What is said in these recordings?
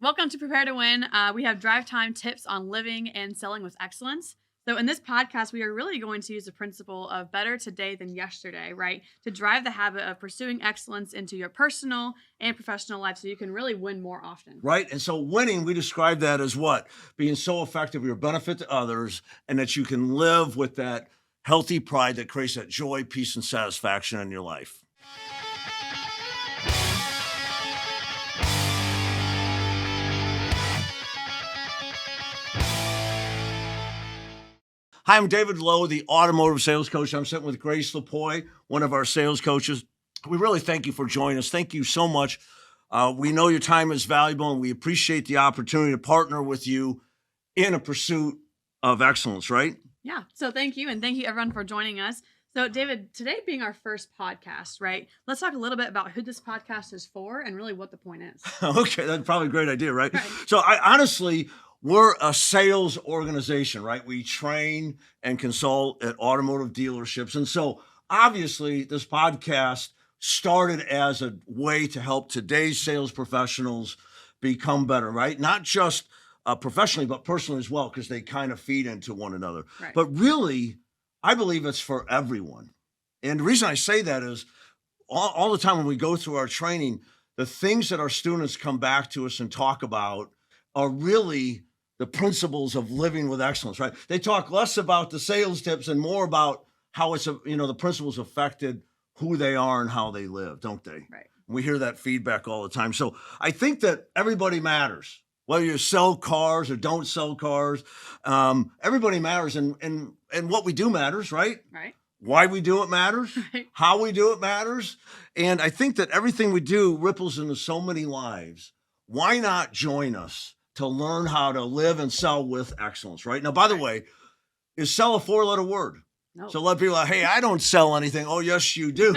Welcome to Prepare to Win. We have drive time tips on living and selling with excellence. So in this podcast, we are really going to use the principle of better today than yesterday, right? To drive the habit of pursuing excellence into your personal and professional life so you can really win more often. Right. And so winning, we describe that as what? Being so effective, your benefit to others, and that you can live with that healthy pride that creates that joy, peace, and satisfaction in your life. Hi, I'm David Lowe, the automotive sales coach. I'm sitting with Grace Lupoi, one of our sales coaches. We really thank you for joining us. Thank you so much. We know your time is valuable, and we appreciate the opportunity to partner with you in a pursuit of excellence, right? Yeah. So thank you. And thank you everyone for joining us. So David, today being our first podcast, right? Let's talk a little bit about who this podcast is for and really what the point is. Okay, that's probably a great idea, right? Right. So honestly, we're a sales organization, right? We train and consult at automotive dealerships. And so obviously this podcast started as a way to help today's sales professionals become better, right? Not just professionally, but personally as well, because they kind of feed into one another. Right. But really, I believe it's for everyone. And the reason I say that is all the time when we go through our training, the things that our students come back to us and talk about are really the principles of living with excellence, right? They talk less about the sales tips and more about how it's, the principles affected who they are and how they live, don't they? Right. We hear that feedback all the time. So I think that everybody matters, whether you sell cars or don't sell cars. Everybody matters, and what we do matters, right? Right. Why we do it matters. Right. How we do it matters. And I think that everything we do ripples into so many lives. Why not join us to learn how to live and sell with excellence, right? Now, by the way, is sell a four-letter word? No. So let people know, hey, I don't sell anything. Oh, yes, you do.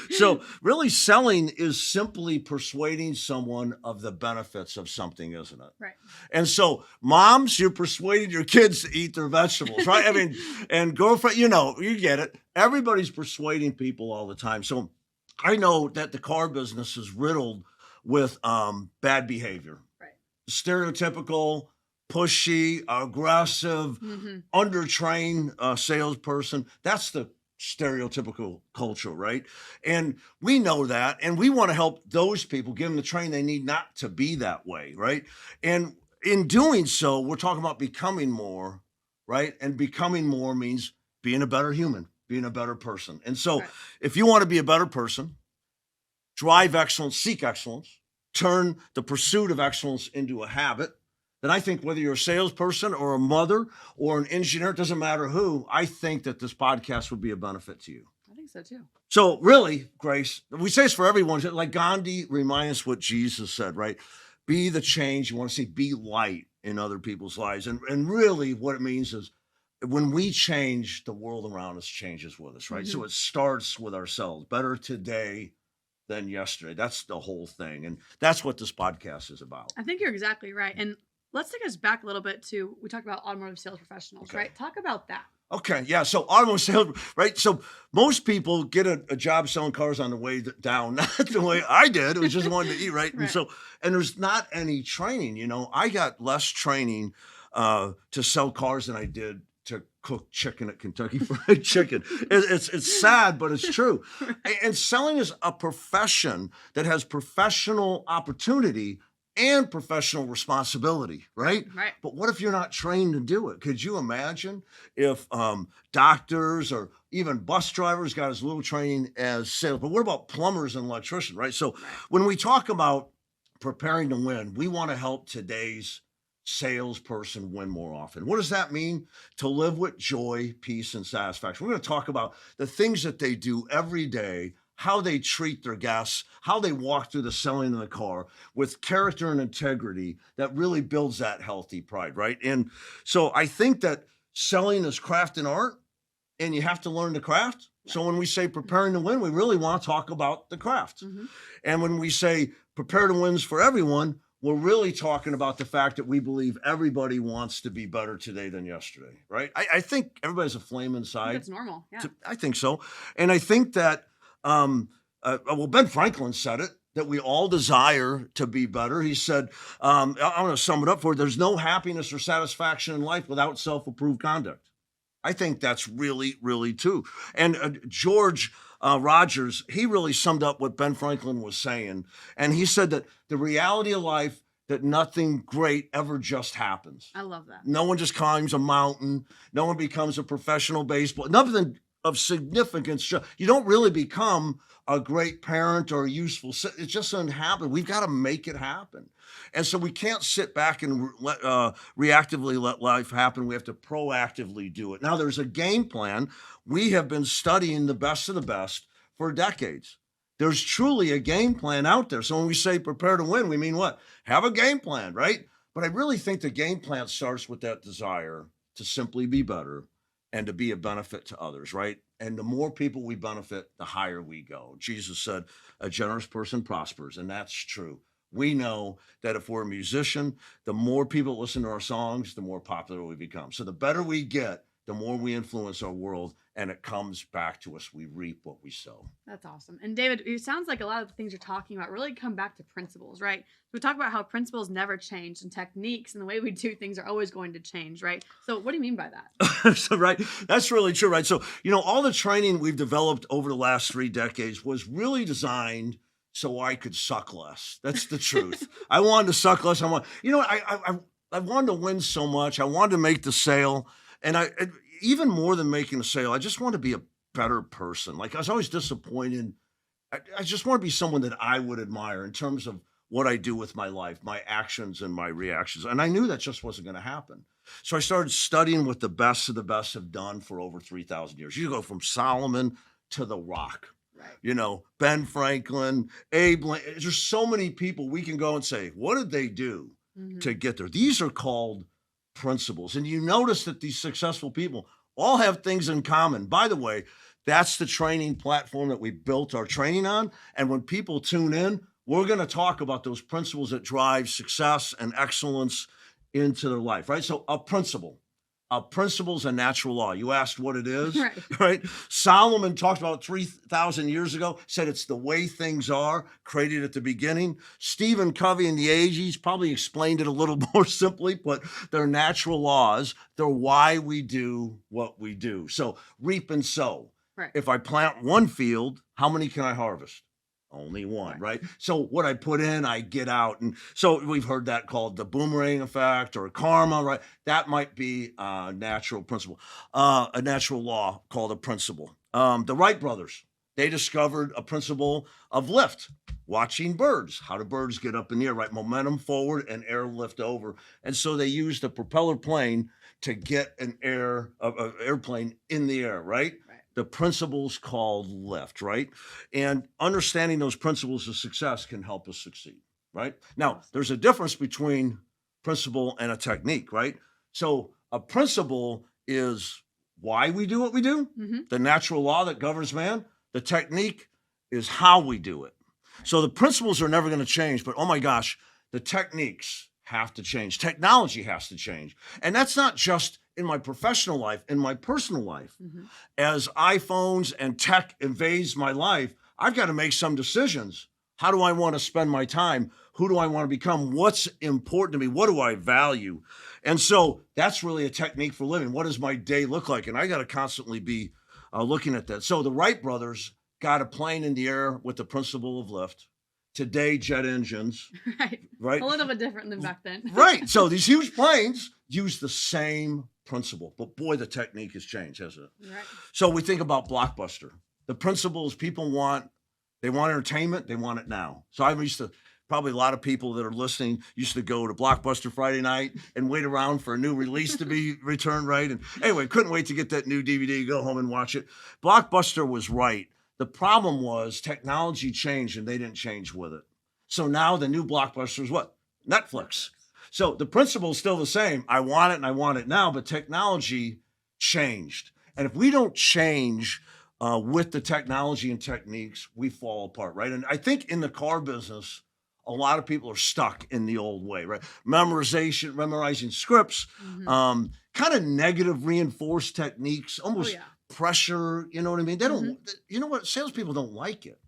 So really selling is simply persuading someone of the benefits of something, isn't it? Right. And so moms, you're persuading your kids to eat their vegetables, right? I mean, and girlfriend, you get it. Everybody's persuading people all the time. So I know that the car business is riddled with bad behavior. Right. Stereotypical, pushy, aggressive, undertrained salesperson. That's the stereotypical culture, right? And we know that, and we want to help those people, give them the training they need not to be that way, right? And in doing so, we're talking about becoming more, right? And becoming more means being a better human, being a better person. And so if you want to be a better person, drive excellence, seek excellence, turn the pursuit of excellence into a habit, then I think whether you're a salesperson or a mother or an engineer, it doesn't matter who, I think that this podcast would be a benefit to you. I think so too. So really, Grace, we say it's for everyone. Like Gandhi reminds us what Jesus said, right? Be the change you want to see, be light in other people's lives. And really what it means is when we change, the world around us changes with us, right? So it starts with ourselves. Better today than yesterday. That's the whole thing. And that's what this podcast is about. I think you're exactly right. And let's take us back a little bit to, we talked about automotive sales professionals, right? Talk about that. Okay, yeah. So automotive sales, right? So most people get a job selling cars on the way down, not the way I did. It was just wanting to eat, right? Right. And there's not any training. I got less training to sell cars than I did to cook chicken at Kentucky Fried Chicken. It's sad, but it's true. And selling is a profession that has professional opportunity and professional responsibility, right? Right. But what if you're not trained to do it? Could you imagine if doctors or even bus drivers got as little training as sales? But what about plumbers and electricians, right? So when we talk about preparing to win, we want to help today's salesperson win more often. What does that mean? To live with joy, peace, and satisfaction. We're going to talk about the things that they do every day, how they treat their guests, how they walk through the selling of the car with character and integrity that really builds that healthy pride, right? And so I think that selling is craft and art, and you have to learn the craft. So when we say preparing to win, we really want to talk about the craft. And when we say prepare to wins for everyone, we're really talking about the fact that we believe everybody wants to be better today than yesterday, right? I think everybody has a flame inside. It's normal, yeah. I think so. And I think that, Ben Franklin said it, that we all desire to be better. He said, I'm going to sum it up for you. There's no happiness or satisfaction in life without self-approved conduct. I think that's really, really true. And George Rogers, he really summed up what Ben Franklin was saying. And he said that the reality of life, that nothing great ever just happens. I love that. No one just climbs a mountain. No one becomes a professional baseball. Nothing of significance. You don't really become a great parent or a useful. It just doesn't happen. We've got to make it happen. And so we can't sit back and reactively let life happen. We have to proactively do it. Now, there's a game plan. We have been studying the best of the best for decades. There's truly a game plan out there. So when we say prepare to win, we mean what? Have a game plan, right? But I really think the game plan starts with that desire to simply be better and to be a benefit to others, right? And the more people we benefit, the higher we go. Jesus said, a generous person prospers, and that's true. We know that if we're a musician, the more people listen to our songs, the more popular we become. So the better we get, the more we influence our world, and it comes back to us. We reap what we sow. That's awesome. And David, it sounds like a lot of the things you're talking about really come back to principles, right? We talk about how principles never change and techniques and the way we do things are always going to change, right? So what do you mean by that? So, right, that's really true, right? So, all the training we've developed over the last 3 decades was really designed so I could suck less. That's the truth. I wanted to suck less. I wanted to win so much. I wanted to make the sale. And even more than making a sale, I just want to be a better person. Like I was always disappointed. I just want to be someone that I would admire in terms of what I do with my life, my actions and my reactions. And I knew that just wasn't going to happen. So I started studying what the best of the best have done for over 3,000 years. You go from Solomon to The Rock, right? Ben Franklin, Abe Lincoln. There's so many people we can go and say, what did they do to get there? These are called principles. And you notice that these successful people all have things in common. By the way, that's the training platform that we built our training on. And when people tune in, we're going to talk about those principles that drive success and excellence into their life, right? So a principle is a natural law. You asked what it is, right? Solomon talked about 3,000 years ago, said it's the way things are, created at the beginning. Stephen Covey in the 80s probably explained it a little more simply, but they're natural laws. They're why we do what we do. So reap and sow. Right. If I plant one field, how many can I harvest? Only one, right? So what I put in, I get out. And so we've heard that called the boomerang effect or karma, right? That might be a natural principle, a natural law called a principle. The Wright brothers, they discovered a principle of lift, watching birds. How do birds get up in the air, right? Momentum forward and air lift over. And so they used a propeller plane to get an airplane in the air, right? The principles called lift, right? And understanding those principles of success can help us succeed, right? Now, there's a difference between principle and a technique, right? So a principle is why we do what we do, the natural law that governs man. The technique is how we do it. So the principles are never going to change, but oh my gosh, the techniques have to change. Technology has to change. And that's not just in my professional life, in my personal life. As iPhones and tech invades my life, I've got to make some decisions. How do I want to spend my time? Who do I want to become? What's important to me? What do I value? And so that's really a technique for living. What does my day look like? And I got to constantly be looking at that. So the Wright brothers got a plane in the air with the principle of lift. Today, jet engines. Right. A little bit different than back then. Right. So these huge planes use the same principle, but boy, the technique has changed, hasn't it? Right. So we think about Blockbuster. The principle is people want entertainment, they want it now. So I used to, probably a lot of people that are listening used to go to Blockbuster Friday night and wait around for a new release to be returned, right? And anyway, couldn't wait to get that new DVD, go home and watch it. Blockbuster was right. The problem was technology changed and they didn't change with it. So now the new Blockbuster is what? Netflix. So the principle is still the same. I want it and I want it now, but technology changed. And if we don't change with the technology and techniques, we fall apart, right? And I think in the car business, a lot of people are stuck in the old way, right? Memorizing scripts, kind of negative reinforced techniques, almost pressure, you know what I mean? They don't, you know what? Salespeople don't like it.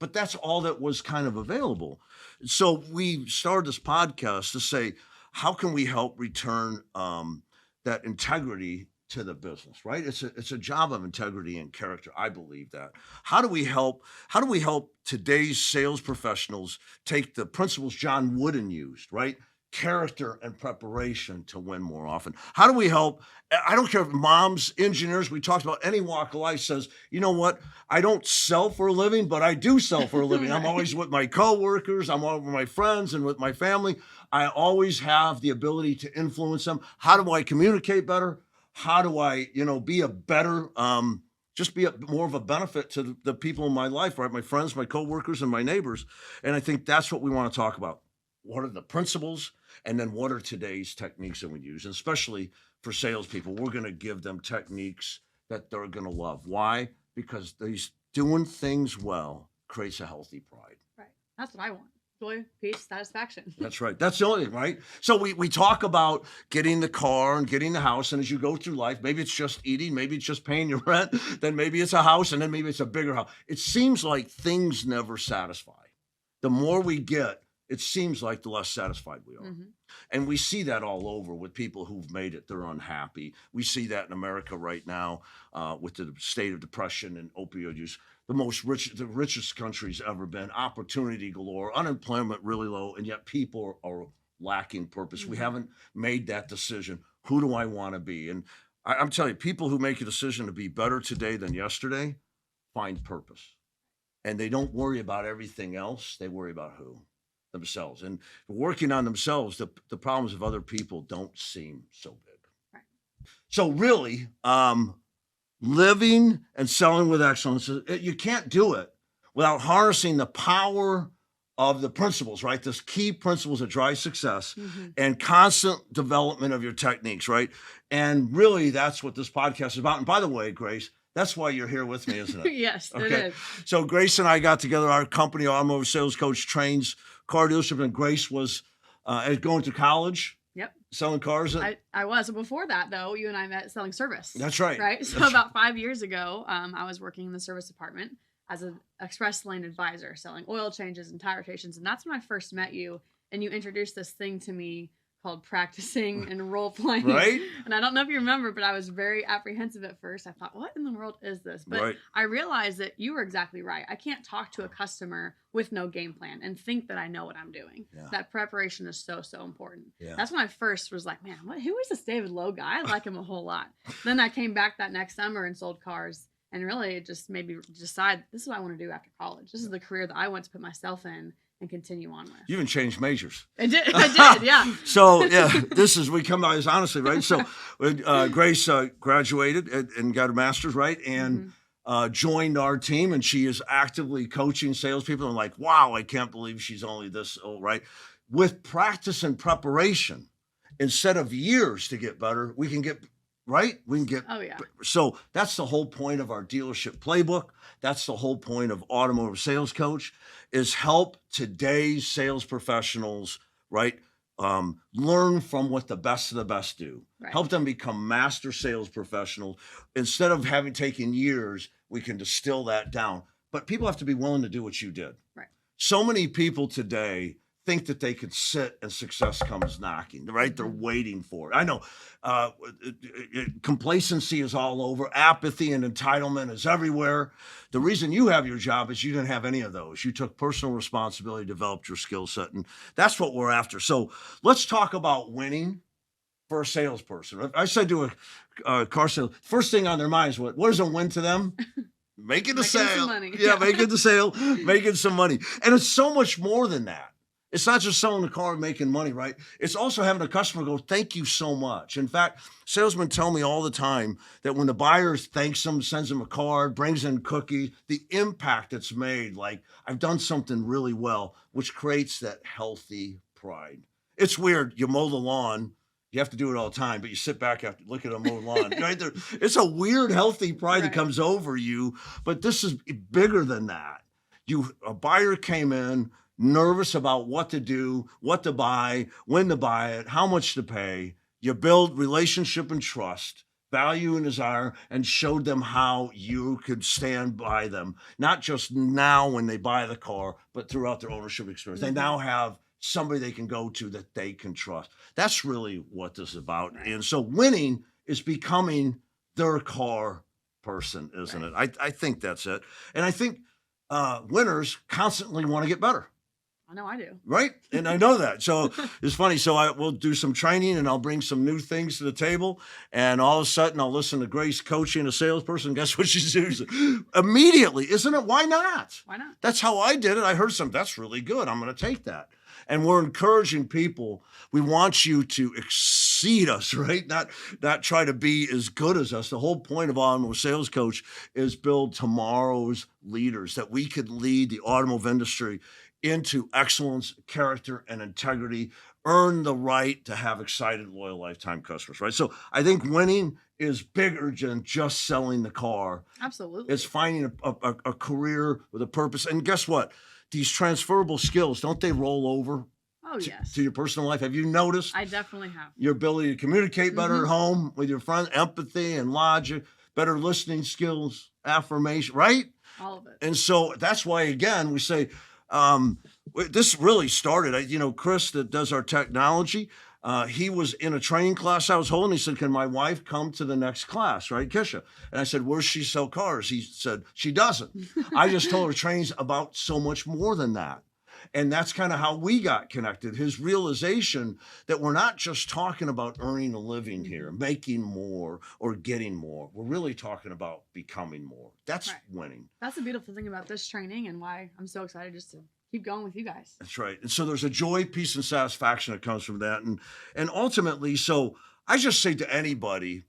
but that's all that was kind of available. So we started this podcast to say, how can we help return that integrity to the business, right? It's a job of integrity and character. I believe that. How do we help today's sales professionals take the principles John Wooden used, right? Character and preparation to win more often. How do we help? I don't care if moms, engineers, we talked about any walk of life says, you know what? I don't sell for a living, but I do sell for a living. I'm always with my coworkers, I'm always with my friends and with my family. I always have the ability to influence them. How do I communicate better? How do I, be a better, just be more of a benefit to the people in my life, right? My friends, my coworkers, and my neighbors. And I think that's what we want to talk about. What are the principles? And then what are today's techniques that we use? And especially for salespeople, we're going to give them techniques that they're going to love. Why? Because these doing things well creates a healthy pride. Right. That's what I want. Joy, peace, satisfaction. That's right. That's the only thing, right? So we talk about getting the car and getting the house. And as you go through life, maybe it's just eating, maybe it's just paying your rent, then maybe it's a house, and then maybe it's a bigger house. It seems like things never satisfy. The more we get, it seems like the less satisfied we are. Mm-hmm. And we see that all over with people who've made it. They're unhappy. We see that in America right now with the state of depression and opioid use. The richest country's ever been, opportunity galore, unemployment really low, and yet people are lacking purpose. Mm-hmm. We haven't made that decision. Who do I want to be? And I'm telling you, people who make a decision to be better today than yesterday find purpose. And they don't worry about everything else. They worry about who? Themselves. And working on themselves, the problems of other people don't seem so big. Right. So really, living and selling with excellence, you can't do it without harnessing the power of the principles, right? This key principles that drive success and constant development of your techniques, right? And really, that's what this podcast is about. And by the way, Grace, that's why you're here with me, isn't it? Yes, okay. It is. So Grace and I got together. Our company, Automotive Sales Coach, trains car dealership, and Grace was going to college. Yep. Selling cars. I was. So before that, though, you and I met selling service. That's right. Right. So about 5 years ago, I was working in the service department as an express lane advisor, selling oil changes and tire rotations. And that's when I first met you. And you introduced this thing to me called practicing and role playing. Right. And I don't know if you remember, but I was very apprehensive at first. I thought, what in the world is this? But right. I realized that you were exactly right. I can't talk to a customer with no game plan and think that I know what I'm doing. Yeah. That preparation is so, so important. Yeah. That's when I first was like, man, who is this David Lowe guy? I like him a whole lot. Then I came back that next summer and sold cars. And really, it just made me decide, this is what I want to do after college. This is the career that I want to put myself in and continue on with. You even changed majors. I did, yeah. So, yeah, we come by this honestly, right? So, Grace graduated and got a master's, right? And joined our team, and she is actively coaching salespeople. I'm like, wow, I can't believe she's only this old, right? With practice and preparation, instead of years to get better, we can get right? We can get. Oh, yeah. So that's the whole point of our dealership playbook. That's the whole point of Automotive Sales Coach, is help today's sales professionals, right? Learn from what the best of the best do. Right. Help them become master sales professionals. Instead of taken years, we can distill that down. But people have to be willing to do what you did. Right. So many people today think that they could sit and success comes knocking, right? They're waiting for it. I know complacency is all over. Apathy and entitlement is everywhere. The reason you have your job is you didn't have any of those. You took personal responsibility, developed your skill set, and that's what we're after. So let's talk about winning for a salesperson. I said to a car sales, first thing on their mind is what is a win to them? Making a sale. Some money. Yeah, making the sale, making some money. And it's so much more than that. It's not just selling the car and making money, right? It's also having a customer go, thank you so much. In fact, salesmen tell me all the time that when the buyer thanks them, sends them a card, brings in cookies, the impact it's made, like, I've done something really well, which creates that healthy pride. It's weird. You mow the lawn. You have to do it all the time, but you sit back after look at a mowed lawn. Right there. It's a weird, healthy pride that comes over you, but this is bigger than that. A buyer came in, nervous about what to do, what to buy, when to buy it, how much to pay. You build relationship and trust. value and desire, and showed them how you could stand by them, not just now when they buy the car, but throughout their ownership experience. They now have somebody they can go to that they can trust. That's really what this is about. Right. And so winning is becoming their car person, isn't it? I think that's it. And I think winners constantly want to get better. I know I do. Right? And I know that. So it's funny. So I will do some training and I'll bring some new things to the table. And all of a sudden I'll listen to Grace coaching a salesperson. Guess what she does? Immediately. Isn't it? Why not? Why not? That's how I did it. I heard some, that's really good. I'm going to take that. And we're encouraging people. We want you to exceed us, right? Not try to be as good as us. The whole point of Automotive Sales Coach is build tomorrow's leaders, that we could lead the automotive industry into excellence, character, and integrity, earn the right to have excited, loyal lifetime customers, right? So I think winning is bigger than just selling the car. Absolutely. It's finding a career with a purpose. And guess what? These transferable skills, don't they roll over yes. to your personal life? Have you noticed? I definitely have. Your ability to communicate better at home with your friends, empathy and logic, better listening skills, affirmation, right? All of it. And so that's why, again, we say, this really started, Chris that does our technology, he was in a training class I was holding. He said, can my wife come to the next class, right, Kisha? And I said, where's she sell cars? He said, she doesn't. I just told her training's about so much more than that. And that's kind of how we got connected. His realization that we're not just talking about earning a living here, making more or getting more. We're really talking about becoming more. That's winning. That's the beautiful thing about this training and why I'm so excited just to keep going with you guys. That's right. And so there's a joy, peace, and satisfaction that comes from that. And ultimately, so I just say to anybody,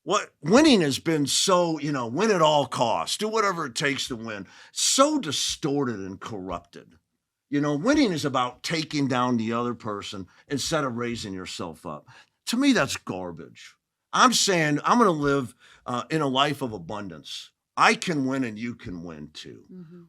what winning has been so, win at all costs, do whatever it takes to win, so distorted and corrupted. Winning is about taking down the other person instead of raising yourself up. To me, that's garbage. I'm saying I'm going to live in a life of abundance. I can win and you can win too.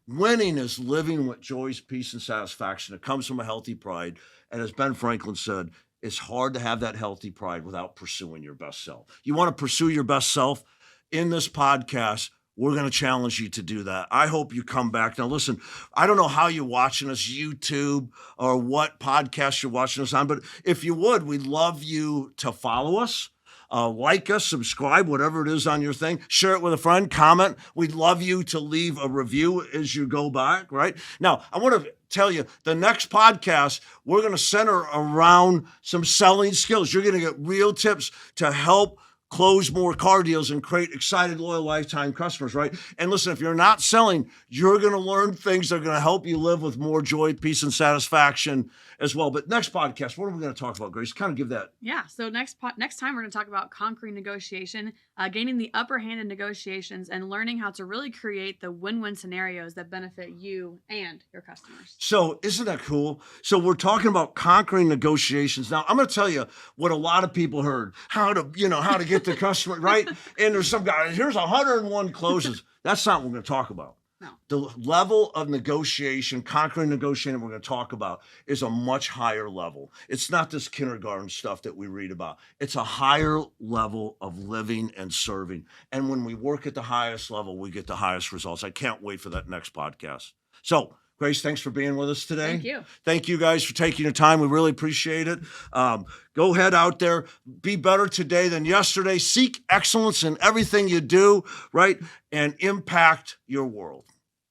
Winning is living with joy, peace, and satisfaction. It comes from a healthy pride. And as Ben Franklin said, it's hard to have that healthy pride without pursuing your best self. You want to pursue your best self? In this podcast, we're going to challenge you to do that. I hope you come back. Now, listen, I don't know how you're watching us, YouTube or what podcast you're watching us on, but if you would, we'd love you to follow us, like us, subscribe, whatever it is on your thing. Share it with a friend, comment. We'd love you to leave a review as you go back, right? Now, I want to tell you, the next podcast, we're going to center around some selling skills. You're going to get real tips to help close more car deals and create excited, loyal lifetime customers, right? And listen, if you're not selling, you're going to learn things that are going to help you live with more joy, peace, and satisfaction as well. But next podcast, what are we going to talk about, Grace? Kind of give that. Yeah. So next time we're going to talk about conquering negotiation, gaining the upper hand in negotiations, and learning how to really create the win-win scenarios that benefit you and your customers. So isn't that cool? So we're talking about conquering negotiations. Now I'm going to tell you what a lot of people heard, how to get the customer, right? And there's some guy, here's 101 closes. That's not what we're going to talk about. No. The level of negotiation, conquering negotiating we're going to talk about is a much higher level. It's not this kindergarten stuff that we read about. It's a higher level of living and serving. And when we work at the highest level, we get the highest results. I can't wait for that next podcast. So, Grace, thanks for being with us today. Thank you. Thank you guys for taking your time. We really appreciate it. Go ahead out there, be better today than yesterday. Seek excellence in everything you do, right? And impact your world.